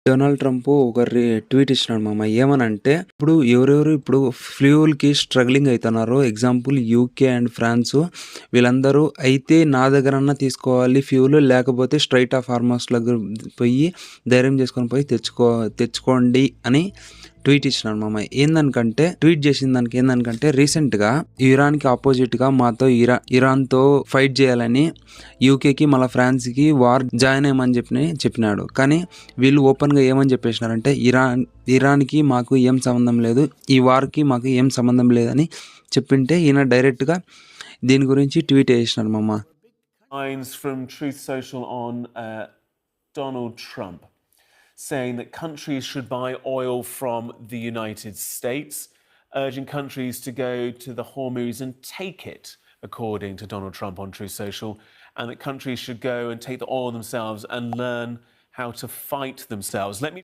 Donald Trump ఒక tweet ఇచ్చినాడు మామ. ఏమనంటే, ఇప్పుడు ఎవరెవరు ఇప్పుడు ఫ్యూయల్‌కి స్ట్రగ్లింగ్ అయితున్నారో ఎగ్జాంపుల్ యూకే అండ్ ఫ్రాన్సు వీళ్ళందరూ అయితే నా దగ్గరన్నా తీసుకోవాలి ఫ్యూయల్ లేకపోతే స్ట్రెయిట్ ఆఫ్ హార్మోస్‌లోకి పోయి ధైర్యం చేసుకొని పోయి తెచ్చుకోండి అని ట్వీట్ ఇచ్చినాడు మామ. ట్వీట్ చేసిన దానికి ఏందనుకంటే రీసెంట్‌గా ఇరాన్‌కి అపోజిట్‌గా మాతో ఇరాన్‌తో ఫైట్ చేయాలని యూకేకి మళ్ళా ఫ్రాన్స్‌కి వార్ జాయిన్ అయ్యమని చెప్పినాడు. కానీ వీళ్ళు ఓపెన్‌గా ఏమని చెప్పేసినారంటే ఇరాన్‌కి మాకు ఏం సంబంధం లేదు. ఈ వార్‌కి మాకు ఏం సంబంధం లేదని చెప్పింటే ఈయన డైరెక్ట్‌గా దీని గురించి ట్వీట్ చేసినాడు మామ. Lines from Truth Social on Donald Trump saying that countries should buy oil from the United States, urging countries to go to the Hormuz and take it, according to Donald Trump on Truth Social, and that countries should go and take the oil themselves and learn how to fight themselves. Let me